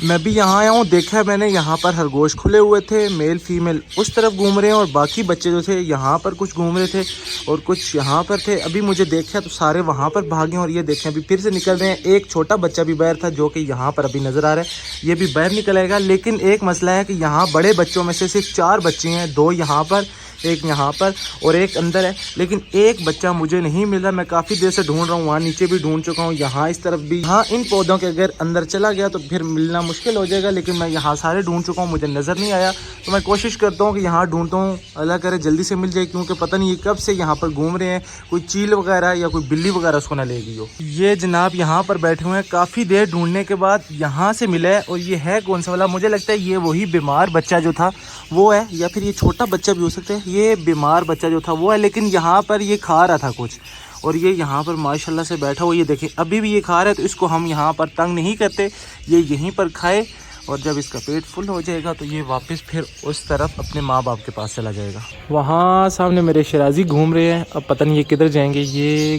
मैं भी यहाँ आया हूँ, देखा मैंने यहाँ पर खरगोश खुले हुए थे, मेल फीमेल उस तरफ घूम रहे हैं और बाकी बच्चे जो थे यहाँ पर कुछ घूम रहे थे और कुछ यहाँ पर थे। अभी मुझे देखा तो सारे वहाँ पर भागे और ये देखें अभी फिर से निकल रहे हैं। एक छोटा बच्चा भी बाहर था जो कि यहाँ पर अभी नज़र आ रहा है, ये भी बाहर निकलेगा। लेकिन एक मसला है कि यहाँ बड़े बच्चों में से सिर्फ 4 बच्चे हैं, 2 यहाँ पर, एक यहाँ पर और एक अंदर है। लेकिन एक बच्चा मुझे नहीं मिला। मैं काफ़ी देर से ढूंढ रहा हूँ, वहाँ नीचे भी ढूंढ चुका हूँ, यहाँ इस तरफ भी। हाँ, इन पौधों के अगर अंदर चला गया तो फिर मिलना मुश्किल हो जाएगा, लेकिन मैं यहाँ सारे ढूंढ चुका हूँ, मुझे नज़र नहीं आया। तो मैं कोशिश करता हूँ कि यहाँ ढूंढता हूँ, अल्लाह करे जल्दी से मिल जाए, क्योंकि पता नहीं ये कब से यहाँ पर घूम रहे हैं, कोई चील वगैरह या कोई बिल्ली वगैरह उसको ना ले गई हो। ये जनाब यहाँ पर बैठे हुए हैं, काफ़ी देर ढूंढने के बाद यहाँ से मिला है। और ये है कौन सा वाला, मुझे लगता है ये वही बीमार बच्चा जो था वो है, या फिर ये छोटा बच्चा भी हो सकता है। ये बीमार बच्चा जो था वो है, लेकिन यहाँ पर ये खा रहा था कुछ और ये यहाँ पर माशाल्लाह से बैठा हुआ। ये देखें अभी भी ये खा रहा है, तो इसको हम यहाँ पर तंग नहीं करते, ये यहीं पर खाए और जब इसका पेट फुल हो जाएगा तो ये वापस फिर उस तरफ अपने माँ बाप के पास चला जाएगा। वहाँ सामने मेरे शराजी घूम रहे हैं, अब पता नहीं ये किधर जाएंगे। ये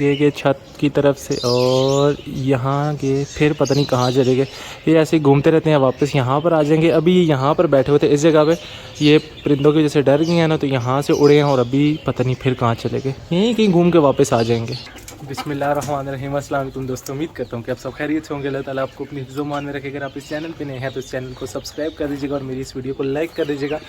गे छत की तरफ से और यहाँ गए, फिर पता नहीं कहाँ चले गए। ये ऐसे ही घूमते रहते हैं, वापस यहाँ पर आ जाएंगे। अभी ये यहाँ पर बैठे हुए थे इस जगह पे, ये परिंदों की वजह से डर गए हैं ना, तो यहाँ से उड़े हैं और अभी पता नहीं फिर कहाँ चले गए। यहीं कहीं घूम के वापस आ जाएंगे। बिस्मिल्लाहिर्रहमानिर्रहीम, अस्सलाम वालेकुम दोस्तों, उम्मीद करता हूँ कि आप सब खैरियत से होंगे। अल्लाह ताला आपको अपनी हिफ्ज़-ओ-मान में रखे। अगर आप इस चैनल पे नए हैं तो इस चैनल को सब्सक्राइब कर दीजिएगा और मेरी इस वीडियो को लाइक कर दीजिएगा।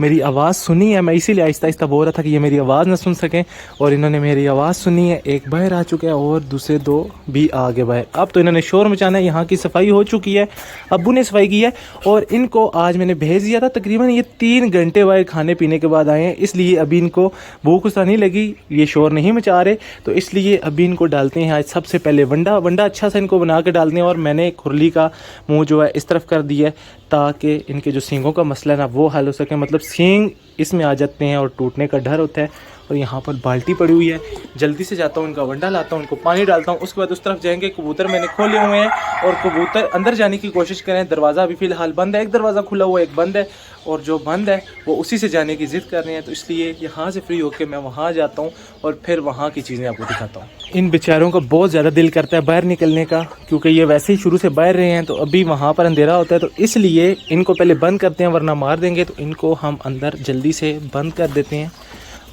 मेरी आवाज़ सुनी है, मैं इसीलिए आहिस्ता आहिस्ता बोल रहा था कि ये मेरी आवाज़ ना सुन सकें, और इन्होंने मेरी आवाज़ सुनी है। एक बाहर आ चुका है और दूसरे 2 भी आ गए बाहर। अब तो इन्होंने शोर मचाना है। यहाँ की सफाई हो चुकी है, अब्बू ने सफाई की है और इनको आज मैंने भेज दिया था। तकरीबन ये 3 घंटे बाहर खाने पीने के बाद आए हैं, इसलिए अभी इनको भूख उसा नहीं लगी, ये शोर नहीं मचा रहे, तो इसलिए अभी इनको डालते हैं आज सबसे पहले वंडा अच्छा सा इनको बना के डालते हैं। और मैंने खुरली का मुंह जो है इस तरफ कर दिया है ताकि इनके जो सींगों का मसला है ना वो हल हो सके। मतलब सींग इसमें आ जाते हैं और टूटने का डर होता है। और यहाँ पर बाल्टी पड़ी हुई है, जल्दी से जाता हूँ, इनका वंडा लाता हूँ, इनको पानी डालता हूँ, उसके बाद उस तरफ जाएंगे। कबूतर मैंने खोले हुए हैं और कबूतर अंदर जाने की कोशिश करें। दरवाज़ा अभी फ़िलहाल बंद है, एक दरवाज़ा खुला हुआ है, एक बंद है, और जो बंद है वो उसी से जाने की ज़िद कर रहे हैं। तो इसलिए यहाँ से फ्री होकर मैं वहाँ जाता हूँ और फिर वहाँ की चीज़ें आपको दिखाता हूँ। इन बेचारों का बहुत ज़्यादा दिल करता है बाहर निकलने का, क्योंकि ये वैसे ही शुरू से बाहर रहे हैं, तो अभी वहाँ पर अंधेरा होता है, तो इसलिए इनको पहले बंद करते हैं, वरना मार देंगे। तो इनको हम अंदर जल्दी से बंद कर देते हैं।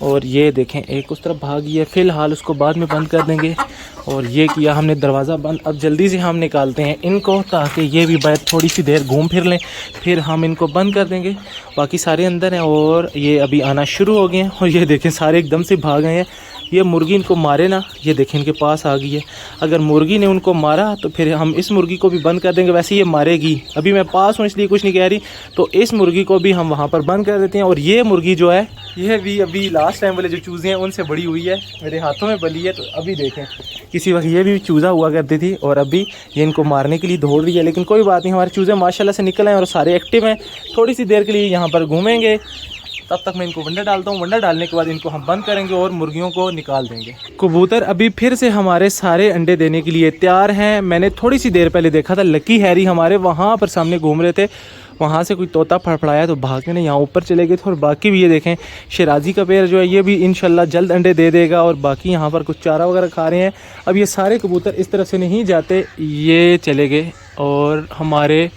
और ये देखें एक उस तरफ भागी है, फ़िलहाल उसको बाद में बंद कर देंगे। और ये किया हमने दरवाज़ा बंद। अब जल्दी से हम निकालते हैं इनको ताकि ये भी बाहर थोड़ी सी देर घूम फिर लें, फिर हम इनको बंद कर देंगे। बाकी सारे अंदर हैं और ये अभी आना शुरू हो गए हैं। और ये देखें सारे एकदम से भाग गए हैं। ये मुर्गी इनको मारे ना, ये देखें इनके पास आ गई है। अगर मुर्गी ने उनको मारा तो फिर हम इस मुर्गी को भी बंद कर देंगे। वैसे ये मारेगी, अभी मैं पास हूँ इसलिए कुछ नहीं कह रही, तो इस मुर्गी को भी हम वहाँ पर बंद कर देते हैं। और ये मुर्गी जो है ये भी अभी लास्ट टाइम वाले जो चूज़े हैं उनसे बड़ी हुई है, मेरे हाथों में बली है। तो अभी देखें किसी वक्त ये भी चूज़ा हुआ करती थी और अभी ये इनको मारने के लिए दौड़ रही है, लेकिन कोई बात नहीं, हमारे चूज़े माशाल्लाह से निकल आए और सारे एक्टिव हैं। थोड़ी सी देर के लिए यहाँ पर घूमेंगे, तब तक मैं इनको वंडा डालता हूँ। वंडा डालने के बाद इनको हम बंद करेंगे और मुर्गियों को निकाल देंगे। कबूतर अभी फिर से हमारे सारे अंडे देने के लिए तैयार हैं। मैंने थोड़ी सी देर पहले देखा था लकी हैरी हमारे वहाँ पर सामने घूम रहे थे, वहाँ से कोई तोता फड़फड़ाया तो भाग के ना यहाँ ऊपर चले गए थे। और बाकी भी ये देखें शराजी का पेड़ जो है ये भी इंशाल्लाह जल्द अंडे दे देगा। और बाकी यहाँ पर कुछ चारा वगैरह खा रहे हैं। अब ये सारे कबूतर इस तरफ से नहीं जाते, ये चले गए और हमारे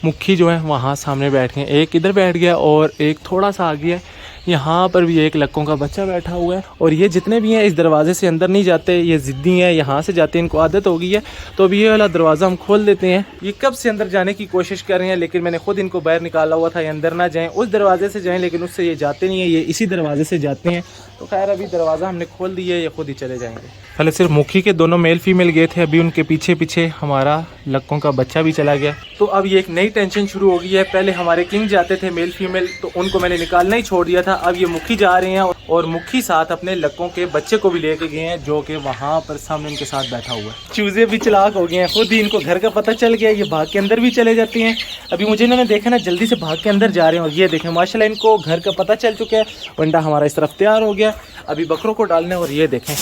मुखी जो है वहाँ सामने बैठ गए। एक इधर बैठ गया और एक थोड़ा सा आ गया। यहाँ पर भी एक लक्कों का बच्चा बैठा हुआ है। और ये जितने भी हैं इस दरवाजे से अंदर नहीं जाते, ये ज़िद्दी हैं, यहाँ से जाते हैं, इनको आदत हो गई है। तो अभी ये वाला दरवाज़ा हम खोल देते हैं। ये कब से अंदर जाने की कोशिश कर रहे हैं, लेकिन मैंने खुद इनको बाहर निकाला हुआ था, ये अंदर ना जाएँ, उस दरवाजे से जाएँ, लेकिन उससे ये जाते नहीं है, ये इसी दरवाजे से जाते हैं। तो खैर अभी दरवाज़ा हमने खोल दिया है, ये खुद ही चले जाएंगे। पहले सिर्फ मुखी के दोनों मेल फीमेल गए थे, अभी उनके पीछे पीछे हमारा लक्कों का बच्चा भी चला गया। तो अब ये एक नई टेंशन शुरू हो गई है। पहले हमारे किंग जाते थे मेल फीमेल, तो उनको मैंने निकालना ही छोड़ दिया था। अब ये मुखी जा रहे हैं और मुखी साथ अपने लक्कों के बच्चे को भी लेके गए हैं, जो कि वहाँ पर सामने उनके साथ बैठा हुआ है। चूजे भी चालाक हो गए हैं, खुद ही इनको घर का पता चल गया, ये भाग के अंदर भी चले जाते हैं। अभी मुझे इन्होंने देखा ना, जल्दी से भाग के अंदर जा रहे हैं। और ये देखें माशाल्लाह इनको घर का पता चल चुका है। वंडा हमारा इस तरफ तैयार हो गया, अभी बकरों को डालने। और ये देखें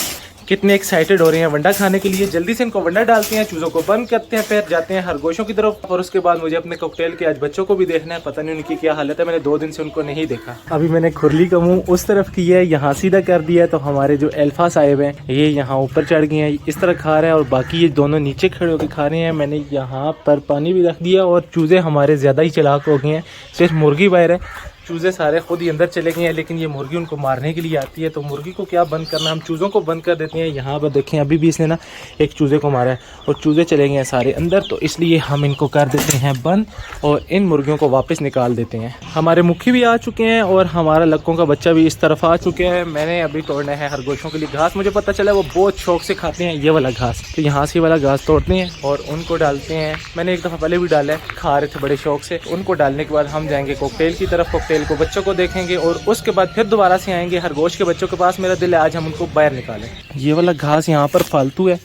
कितने एक्साइटेड हो रहे हैं वंडा खाने के लिए। जल्दी से इनको वंडा डालते हैं, चूज़ों को बंद करते हैं, फिर जाते हैं खरगोशों की तरफ। और उसके बाद मुझे अपने कॉकटेल के आज बच्चों को भी देखना है, पता नहीं उनकी क्या हालत है, मैंने 2 दिन से उनको नहीं देखा। अभी मैंने खुरली का मुँह उस तरफ किया है, यहाँ सीधा कर दिया है, तो हमारे जो अल्फा साहिब हैं ये यहाँ ऊपर चढ़ गए हैं, इस तरह खा रहे हैं, और बाकी ये दोनों नीचे खड़े होकर खा रहे हैं। मैंने यहाँ पर पानी भी रख दिया, और चूज़े हमारे ज़्यादा ही चालाक हो गए हैं, सिर्फ मुर्गी बाहर है, चूज़े सारे खुद ही अंदर चले गए हैं, लेकिन ये मुर्गी उनको मारने के लिए आती है। तो मुर्गी को क्या बंद करना, हम चूज़ों को बंद कर देते हैं। यहाँ पर देखें अभी भी इसने ना एक चूज़े को मारा है और चूज़े चले गए हैं सारे अंदर, तो इसलिए हम इनको कर देते हैं बंद और इन मुर्गियों को वापस निकाल देते हैं। हमारे मुखी भी आ चुके हैं और हमारा लक्कों का बच्चा भी इस तरफ आ चुके हैं। मैंने अभी तोड़ना है खरगोशों के लिए घास, मुझे पता चला वो बहुत शौक से खाते हैं ये वाला घास, तो यहाँ से वाला घास तोड़ते हैं और उनको डालते हैं। मैंने एक दफ़ा पहले भी डाला है, खा रहे थे बड़े शौक से। उनको डालने के बाद हम जाएंगे कॉकटेल की तरफ, कॉकटेल को बच्चों को देखेंगे और उसके बाद फिर दोबारा से आएंगे खरगोश के बच्चों के पास। मेरा दिल है आज हम उनको बाहर निकालें। ये वाला घास यहाँ पर फालतू है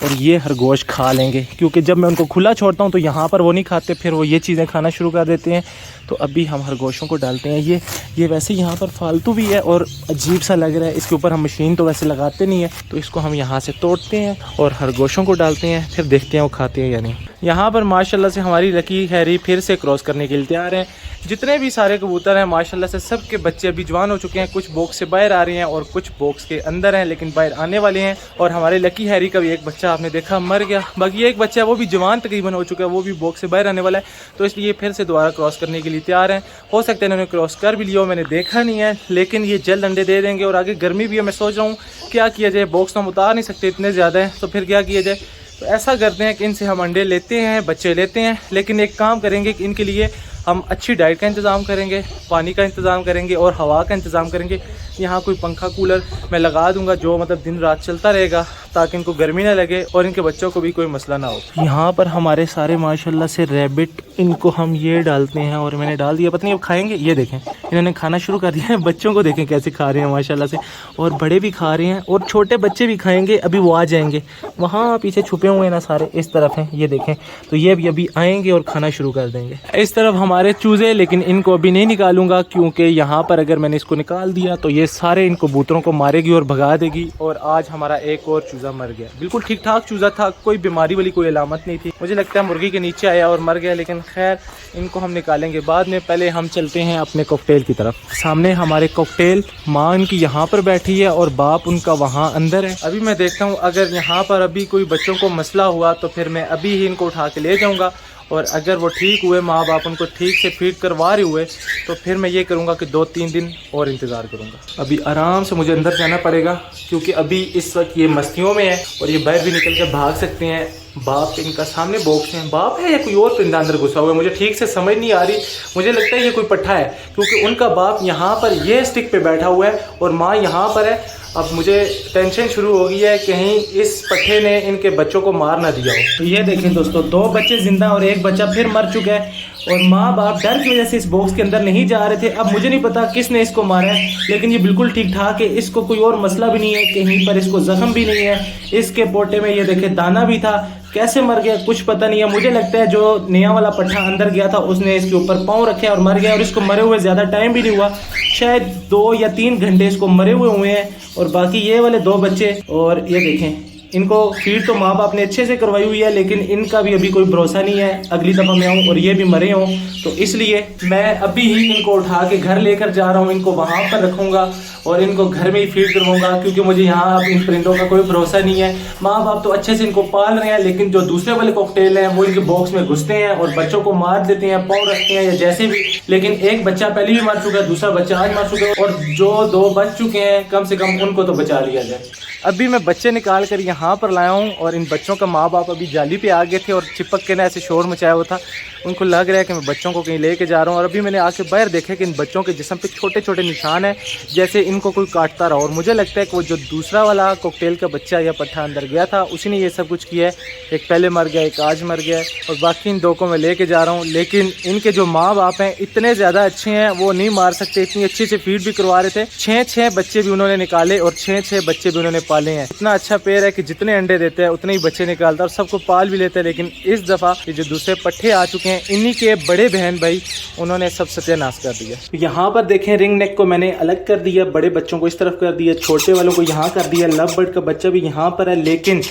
और ये खरगोश खा लेंगे, क्योंकि जब मैं उनको खुला छोड़ता हूँ तो यहाँ पर वो नहीं खाते, फिर वो ये चीज़ें खाना शुरू कर देते हैं। तो अभी हम खरगोशों को डालते हैं। ये वैसे यहाँ पर फालतू भी है और अजीब सा लग रहा है, इसके ऊपर हम मशीन तो वैसे लगाते नहीं है, तो इसको हम यहाँ से तोड़ते हैं और खरगोशों को डालते हैं, फिर देखते हैं वो खाते हैं या नहीं। यहाँ पर माशाल्लाह से हमारी लकी हैरी फिर से क्रॉस करने के लिए तैयार हैं। जितने भी सारे कबूतर हैं माशाल्लाह से सब के बच्चे अभी जवान हो चुके हैं, कुछ बॉक्स से बाहर आ रहे हैं और कुछ बॉक्स के अंदर हैं लेकिन बाहर आने वाले हैं। और हमारे लकी हैरी का भी एक बच्चा आपने देखा मर गया, बाकी एक बच्चा है वो भी जवान तकरीबन हो चुका है, वो भी बॉक्स से बाहर आने वाला है, तो इसलिए फिर से दोबारा क्रॉस करने के लिए तैयार हैं। हो सकता है इन्होंने क्रॉस कर भी लिया हो, मैंने देखा नहीं है, लेकिन ये जल्द अंडे दे देंगे। और आगे गर्मी भी है, मैं सोच रहा हूँ क्या किया जाए, बॉक्स तो हम उतार नहीं सकते इतने ज़्यादा हैं, तो फिर क्या किया जाए। तो ऐसा करते हैं कि इनसे हम अंडे लेते हैं, बच्चे लेते हैं, लेकिन एक काम करेंगे कि इनके लिए हम अच्छी डाइट का इंतज़ाम करेंगे, पानी का इंतज़ाम करेंगे और हवा का इंतज़ाम करेंगे। यहाँ कोई पंखा कूलर मैं लगा दूंगा जो मतलब दिन रात चलता रहेगा, ताकि इनको गर्मी ना लगे और इनके बच्चों को भी कोई मसला ना हो। यहाँ पर हमारे सारे माशाल्लाह से रैबिट, इनको हम ये डालते हैं और मैंने डाल दिया, पता नहीं अब खाएंगे। ये देखें इन्होंने खाना शुरू कर दिया है, बच्चों को देखें कैसे खा रहे हैं माशाल्लाह से, और बड़े भी खा रहे हैं और छोटे बच्चे भी खाएंगे। अभी वो आ जाएंगे, वहाँ पीछे छुपे हुए हैं ना सारे, इस तरफ हैं ये देखें, तो ये भी अभी आएंगे और खाना शुरू कर देंगे। इस तरफ हमारे चूज़े, लेकिन इनको अभी नहीं निकालूंगा क्योंकि यहाँ पर अगर मैंने इसको निकाल दिया तो ये सारे इन कबूतरों को मारेगी और भगा देगी। और आज हमारा एक और चूज़ा मर गया, बिल्कुल ठीक ठाक चूज़ा था, कोई बीमारी वाली कोई अलामत नहीं थी। मुझे लगता है मुर्गी के नीचे आया और मर गया, लेकिन खैर इनको हम निकालेंगे बाद में। पहले हम चलते हैं अपने कॉकटेल की तरफ। सामने हमारे कॉकटेल, माँ उनकी यहाँ पर बैठी है और बाप उनका वहाँ अंदर है। अभी मैं देखता हूँ अगर यहाँ पर अभी कोई बच्चों को मसला हुआ तो फिर मैं अभी ही इनको उठा के ले जाऊँगा, और अगर वो ठीक हुए, माँ बाप उनको ठीक से फीड करवा रहे हुए, तो फिर मैं ये करूँगा कि 2-3 दिन और इंतज़ार करूँगा। अभी आराम से मुझे अंदर जाना पड़ेगा क्योंकि अभी इस वक्त ये मस्तियों में है और ये बाहर भी निकल कर भाग सकते हैं। बाप इनका सामने बॉक्स है, बाप है या कोई और परिंदा अंदर घुसा हुआ है, मुझे ठीक से समझ नहीं आ रही। मुझे लगता है ये कोई पट्ठा है क्योंकि उनका बाप यहाँ पर ये स्टिक पे बैठा हुआ है और माँ यहाँ पर है। अब मुझे टेंशन शुरू हो गई है कहीं इस पट्ठे ने इनके बच्चों को मार ना दिया हो। तो ये देखें दोस्तों, 2 बच्चे जिंदा और एक बच्चा फिर मर चुका है और माँ बाप डर की वजह से इस बॉक्स के अंदर नहीं जा रहे थे। अब मुझे नहीं पता किसने इसको मारा है, लेकिन ये बिल्कुल ठीक ठाक है, इसको कोई और मसला भी नहीं है, कहीं पर इसको जख्म भी नहीं है। इसके पोटे में ये देखे दाना भी था, कैसे मर गया कुछ पता नहीं है। मुझे लगता है जो नया वाला पट्ठा अंदर गया था उसने इसके ऊपर पाँव रखे और मर गया, और इसको मरे हुए ज़्यादा टाइम भी नहीं हुआ, शायद 2 या 3 घंटे इसको मरे हुए हैं। और बाकी ये वाले 2 बच्चे, और ये देखें इनको फीड तो माँ बाप ने अच्छे से करवाई हुई है, लेकिन इनका भी अभी कोई भरोसा नहीं है अगली दफ़ा मैं आऊँ और ये भी मरे हों। तो इसलिए मैं अभी ही इनको उठा के घर लेकर जा रहा हूँ, इनको वहाँ पर रखूँगा और इनको घर में ही फीड करवाऊँगा, क्योंकि मुझे यहाँ अब इन परिंदों का कोई भरोसा नहीं है। माँ बाप तो अच्छे से इनको पाल रहे हैं, लेकिन जो दूसरे वाले कॉकटेल हैं वो इनके बॉक्स में घुसते हैं और बच्चों को मार देते हैं, पाँव रखते हैं या जैसे भी। लेकिन एक बच्चा पहले भी मर चुका है, दूसरा बच्चा आज मर चुका है, और जो 2 बच चुके हैं कम से कम उनको तो बचा लिया जाए। अभी मैं बच्चे निकाल कर यहाँ पर लाया हूँ और इन बच्चों का माँ बाप अभी जाली पे आ गए थे और चिपक के ना ऐसे शोर मचाया हुआ था। उनको लग रहा है कि मैं बच्चों को कहीं लेके जा रहा हूँ, और अभी मैंने आके बाहर देखा कि इन बच्चों के जिस्म पे छोटे छोटे निशान हैं, जैसे इनको कोई काटता रहा। और मुझे लगता है कि वो जो दूसरा वाला कॉकटेल का बच्चा या पट्ठा अंदर गया था उसी ने ये सब कुछ किया है। एक पहले मर गया, एक आज मर गया, और बाकी इन 2 को मैं लेके जा रहा हूँ। लेकिन इनके जो माँ बाप हैं इतने ज़्यादा अच्छे हैं, वो नहीं मार सकते, इतनी अच्छी से फीड भी करवा रहे थे। 6 बच्चे भी उन्होंने निकाले और 6 बच्चे भी उन्होंने पाले हैं। इतना अच्छा पेड़ है कि जितने अंडे देते हैं उतने ही बच्चे निकालता है और सबको पाल भी लेते हैं। लेकिन इस दफ़ा ये जो दूसरे पट्टे आ चुके हैं, इन्हीं के बड़े बहन भाई उन्होंने सब सत्यानाश कर दिया। यहाँ पर देखें, रिंग नेक को मैंने अलग कर दिया, बड़े बच्चों को इस तरफ कर दिया, छोटे वालों को यहाँ कर दिया। लव बर्ड का बच्चा भी यहाँ पर है, लेकिन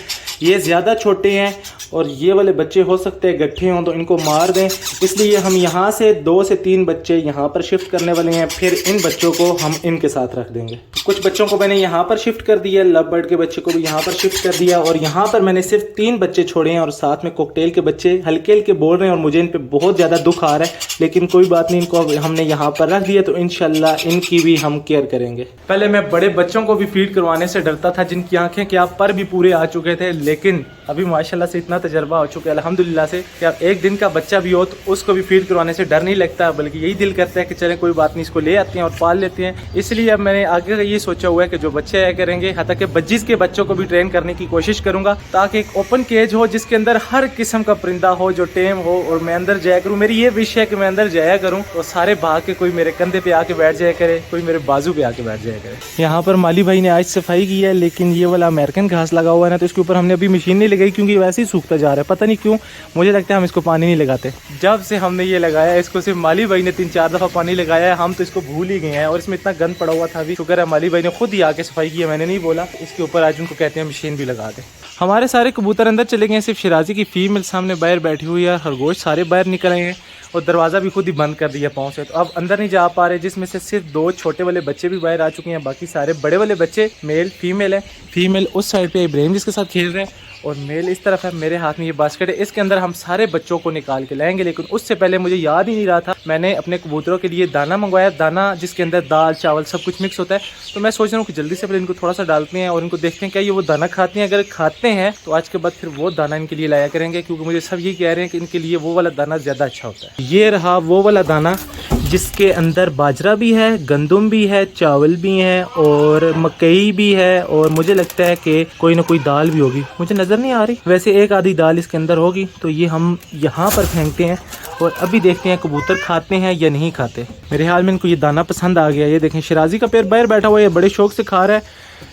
ये ज़्यादा छोटे हैं और ये वाले बच्चे हो सकते हैं गट्ठे हों तो इनको मार दें, इसलिए हम यहाँ से 2 से 3 बच्चे यहाँ पर शिफ्ट करने वाले हैं। फिर इन बच्चों को हम इनके साथ रख देंगे। कुछ बच्चों को मैंने यहाँ पर शिफ्ट कर दिया, लव बर्ड के बच्चे को भी यहाँ पर शिफ्ट कर दिया और यहाँ पर मैंने सिर्फ 3 बच्चे छोड़े हैं और साथ में कॉकटेल के बच्चे हल्के हल्के बोल रहे हैं और मुझे इन पर बहुत ज़्यादा दुख आ रहा है, लेकिन कोई बात नहीं, इनको हमने यहाँ पर रख दिया तो इंशाल्लाह इनकी भी हम केयर करेंगे। पहले मैं बड़े बच्चों को भी फीड करवाने से डरता था, जिनकी आंखें क्या पर भी पूरे आ चुके थे, लेकिन अभी माशाल्लाह से इतना तजर्बा हो चुका है अल्हम्दुलिल्लाह से कि अब एक दिन का बच्चा भी हो तो उसको भी फीड करवाने से डर नहीं लगता, बल्कि यही दिल करता है कि चलें कोई बात नहीं, इसको ले आते हैं और पाल लेते हैं। इसलिए अब मैंने आगे ये सोचा हुआ है कि जो बच्चे आया करेंगे, यहाँ तक कि बज्जिस के बच्चों को भी ट्रेन करने की कोशिश करूंगा, ताकि एक ओपन केज हो जिसके अंदर हर किस्म का परिंदा हो जो टेम हो और मैं अंदर जाया करूँ। मेरी ये विश है कि मैं अंदर जाया करूँ और सारे भाग के कोई मेरे कंधे पे आके बैठ जाया करे, कोई मेरे बाजू पे आके बैठ जाया करे। यहाँ पर माली भाई ने आज सफाई की है, लेकिन ये वाला अमेरिकन घास लगा हुआ है ना, तो इसके ऊपर हमने अभी मशीन नहीं लगाई क्योंकि वैसे ही सूखता जा रहा है। पता नहीं क्यों, मुझे लगता है हम इसको पानी नहीं लगाते। जब से हमने ये लगाया इसको सिर्फ माली भाई ने 3-4 दफ़ा पानी लगाया है, हम तो इसको भूल ही गए हैं और इसमें इतना गंद पड़ा हुआ था। अभी शुक्र है माली भाई ने खुद ही आके सफाई की है, मैंने नहीं बोला। इसके ऊपर आज उनको कहते हैं मशीन भी लगा दे। हमारे सारे कबूतर अंदर चले गए हैं, सिर्फ शिराजी की फीमेल सामने बाहर बैठी हुई है। खरगोश सारे बाहर निकल आए हैं और दरवाज़ा भी खुद ही बंद कर दिया पाँव से, तो अब अंदर नहीं जा पा रहे, जिसमें से सिर्फ 2 छोटे वाले बच्चे भी बाहर आ चुके हैं। बाकी सारे बड़े वाले बच्चे मेल फीमेल है। फीमेल उस साइड पे इब्राहिम जिसके साथ खेल रहे हैं और मेल इस तरफ है। मेरे हाथ में ये बास्केट है, इसके अंदर हम सारे बच्चों को निकाल के लाएंगे, लेकिन उससे पहले मुझे याद ही नहीं रहा था, मैंने अपने कबूतरों के लिए दाना मंगवाया, दाना जिसके अंदर दाल चावल सब कुछ मिक्स होता है। तो मैं सोच रहा हूँ कि जल्दी से पहले इनको थोड़ा सा डालते हैं और इनको देखते हैं क्या ये वो दाना खाते हैं। अगर खाते हैं तो आज के बाद फिर वो दाना इनके लिए लाया करेंगे, क्योंकि मुझे सब ये कह रहे हैं कि इनके लिए वो वाला दाना ज़्यादा अच्छा होता है। ये रहा वो वाला दाना जिसके अंदर बाजरा भी है, गंदम भी है, चावल भी हैं और मकई भी है और मुझे लगता है कि कोई ना कोई दाल भी होगी, मुझे नज़र नहीं आ रही, वैसे एक आधी दाल इसके अंदर होगी। तो ये हम यहाँ पर फेंकते हैं और अभी देखते हैं कबूतर खाते हैं या नहीं खाते। मेरे ख्याल में इनको ये दाना पसंद आ गया। ये देखें, शिराजी का पेड़ बाहर बैठा हुआ है, बड़े शौक से खा रहा है।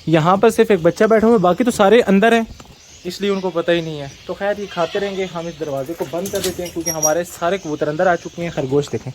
यहाँ पर सिर्फ एक बच्चा बैठा हुआ है, बाकी तो सारे अंदर हैं, इसलिए उनको पता ही नहीं है। तो खैर ये खाते रहेंगे। हम इस दरवाजे को बंद कर देते हैं क्योंकि हमारे सारे कबूतर अंदर आ चुके हैं। खरगोश देखें,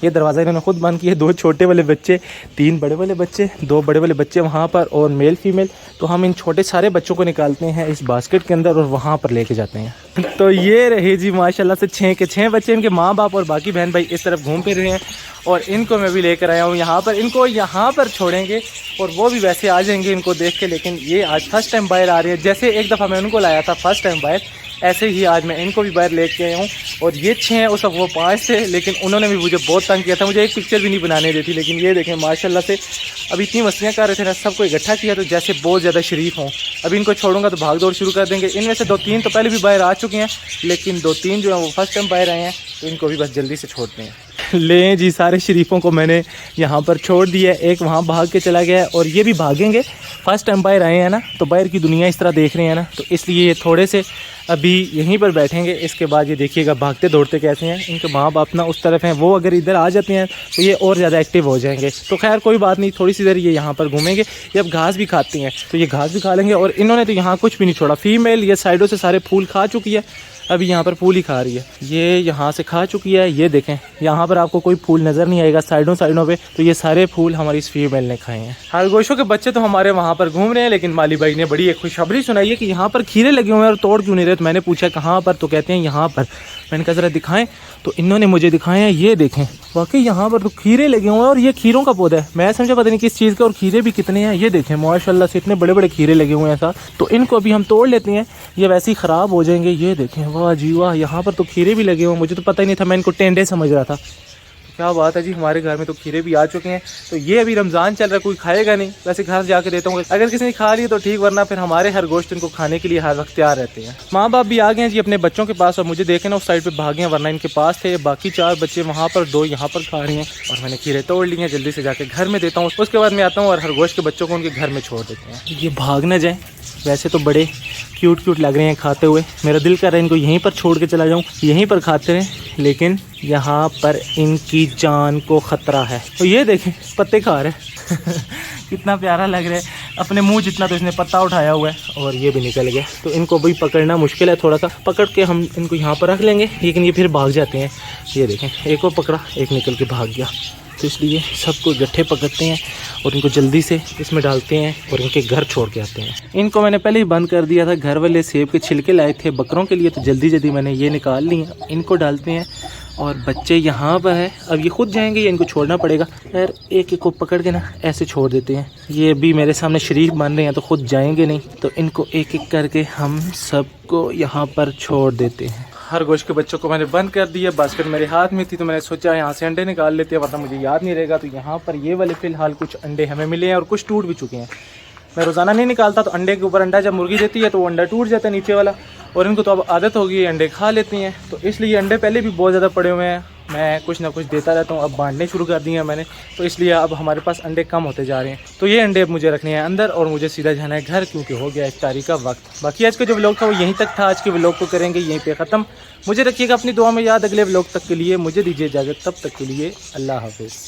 ये दरवाज़ा इन्होंने खुद बंद किया। 2 छोटे वाले बच्चे, 3 बड़े वाले बच्चे, 2 बड़े वाले बच्चे वहाँ पर और मेल फीमेल। तो हम इन छोटे सारे बच्चों को निकालते हैं इस बास्केट के अंदर और वहाँ पर लेके जाते हैं। तो ये रहे जी माशाल्लाह से 6 के 6 बच्चे। इनके माँ बाप और बाकी बहन भाई इस तरफ घूम फिर रहे हैं और इनको मैं भी लेकर आया हूँ यहाँ पर। इनको यहाँ पर छोड़ेंगे और वो भी वैसे आ जाएंगे इनको देख के, लेकिन ये आज फर्स्ट टाइम बाहर आ रही है। जैसे एक दफ़ा मैं उनको लाया था फर्स्ट टाइम बाहर, ऐसे ही आज मैं इनको भी बाहर लेके आया हूँ। और ये 6 हैं, उस वक्त वो 5 थे, लेकिन उन्होंने भी मुझे बहुत तंग किया था, मुझे एक पिक्चर भी नहीं बनाने देती। लेकिन ये देखें माशाल्लाह से अभी इतनी मस्तियाँ कर रहे थे ना, सबको इकट्ठा किया तो जैसे बहुत ज़्यादा शरीफ हों। अभी इनको छोड़ूंगा तो भाग दौड़ शुरू कर देंगे। इनमें से 2-3 तो पहले भी बाहर आ चुके हैं, लेकिन 2-3 जो हैं वो फर्स्ट टाइम बाहर आए हैं, तो इनको भी बस जल्दी से छोड़ते हैं। ले जी, सारे शरीफों को मैंने यहाँ पर छोड़ दिया। एक वहाँ भाग के चला गया है और ये भी भागेंगे। फर्स्ट टाइम बाहर आए हैं ना, तो बाहर की दुनिया इस तरह देख रहे हैं ना, तो इसलिए ये थोड़े से अभी यहीं पर बैठेंगे। इसके बाद ये देखिएगा भागते दौड़ते कैसे हैं। इनके माँ बाप ना उस तरफ हैं, वो अगर इधर आ जाते हैं तो ये और ज़्यादा एक्टिव हो जाएंगे। तो खैर कोई बात नहीं, थोड़ी सी देर ये यहाँ पर घूमेंगे। ये अब घास भी खाती हैं तो ये घास भी खा लेंगे। और इन्होंने तो यहाँ कुछ भी नहीं छोड़ा। फीमेल ये साइडों से सारे फूल खा चुकी है, अभी यहाँ पर फूल ही खा रही है। ये यहाँ से खा चुकी है। ये देखें, यहाँ पर आपको कोई फूल नज़र नहीं आएगा साइडों पे, तो ये सारे फूल हमारी इस फीमेल ने खाए हैं। खरगोशों के बच्चे तो हमारे वहाँ पर घूम रहे हैं, लेकिन माली भाई ने बड़ी एक खुशखबरी सुनाई है कि यहाँ पर खीरे लगे हुए हैं और तोड़ क्यों नहीं रहे। तो मैंने पूछा कहाँ पर, तो कहते हैं यहाँ पर। मैंने कहा ज़रा दिखाएं, तो इन्होंने मुझे दिखाए हैं। ये देखें, वाकई यहाँ पर तो खीरे लगे हुए हैं और ये खीरों का पौधा है। मैं समझा पता नहीं किस चीज़ का, और खीरे भी कितने हैं। ये देखें माशाल्लाह से इतने बड़े बड़े खीरे लगे हुए हैं साथ। तो इनको अभी हम तोड़ लेते हैं, ये वैसे ही ख़राब हो जाएंगे। ये देखें, वाह जी वाह, यहाँ पर तो खीरे भी लगे हुए हैं। मुझे तो पता ही नहीं था, मैं इनको टेंडे समझ रहा था। क्या बात है जी, हमारे घर में तो खीरे भी आ चुके हैं। तो ये अभी रमज़ान चल रहा है, कोई खाएगा नहीं, वैसे घर जाके देता हूँ। अगर किसी ने खा लिया तो ठीक, वरना फिर हमारे हर गोश्त इनको खाने के लिए हर वक्त तैयार रहते हैं। माँ बाप भी आ गए हैं जी अपने बच्चों के पास, और मुझे देखे ना उस साइड पे भागे हैं, वरना इनके पास थे। बाकी 4 बच्चे वहाँ पर, 2 यहाँ पर खा रही हैं और मैंने खीरे तोड़ लिए हैं। जल्दी से जाके घर में देता हूँ, उसके बाद मैं आता हूँ और हर गोश्त के बच्चों को उनके घर में छोड़ देते हैं। ये भाग ना जाए, वैसे तो बड़े क्यूट लग रहे हैं खाते हुए। मेरा दिल कर रहा है इनको यहीं पर छोड़ के चला जाऊं, यहीं पर खाते रहें, लेकिन यहाँ पर इनकी जान को ख़तरा है। तो ये देखें, पत्ते खा रहे हैं कितना प्यारा लग रहा है, अपने मुंह जितना तो इसने पत्ता उठाया हुआ है और ये भी निकल गया। तो इनको भी पकड़ना मुश्किल है, थोड़ा सा पकड़ के हम इनको यहाँ पर रख लेंगे, लेकिन ये फिर भाग जाते हैं। ये देखें, एक और पकड़ा, एक निकल के भाग गया। तो इसलिए सबको इकट्ठे पकड़ते हैं और इनको जल्दी से इसमें डालते हैं और इनके घर छोड़ के आते हैं। इनको मैंने पहले ही बंद कर दिया था, घर वाले सेब के छिलके लाए थे बकरों के लिए, तो जल्दी जल्दी मैंने ये निकाल लिया। इनको डालते हैं और बच्चे यहाँ पर है, अब ये खुद जाएंगे या इनको छोड़ना पड़ेगा। यार एक एक को पकड़ के ना ऐसे छोड़ देते हैं, ये भी मेरे सामने शरीफ बन रहे हैं तो खुद जाएंगे नहीं, तो इनको एक एक करके हम सबको यहाँ पर छोड़ देते हैं। खरगोश के बच्चों को मैंने बंद कर दिया, बास्केट मेरे हाथ में थी तो मैंने सोचा यहाँ से अंडे निकाल लेते हैं, वरना मुझे याद नहीं रहेगा। तो यहाँ पर ये वाले फ़िलहाल कुछ अंडे हमें मिले हैं और कुछ टूट भी चुके हैं। मैं रोज़ाना नहीं निकालता, तो अंडे के ऊपर अंडा जब मुर्गी देती है तो वो अंडा टूट जाता है नीचे वाला, और इनको तो अब आदत होगी अंडे खा लेती हैं। तो इसलिए अंडे पहले भी बहुत ज़्यादा पड़े हुए हैं, मैं कुछ ना कुछ देता रहता हूँ, अब बांटने शुरू कर दिए हैं मैंने, तो इसलिए अब हमारे पास अंडे कम होते जा रहे हैं। तो ये अंडे अब मुझे रखने हैं अंदर और मुझे सीधा जाना है घर, क्योंकि हो गया इफ्तारी का वक्त। बाकी आज का जो व्लॉग था वो यहीं तक था, आज के व्लॉग को करेंगे यहीं पे ख़त्म। मुझे रखिएगा अपनी दुआ में याद, अगले व्लॉग तक के लिए मुझे दीजिए इजाज़त, तब तक के लिए अल्लाह हाफ़िज़।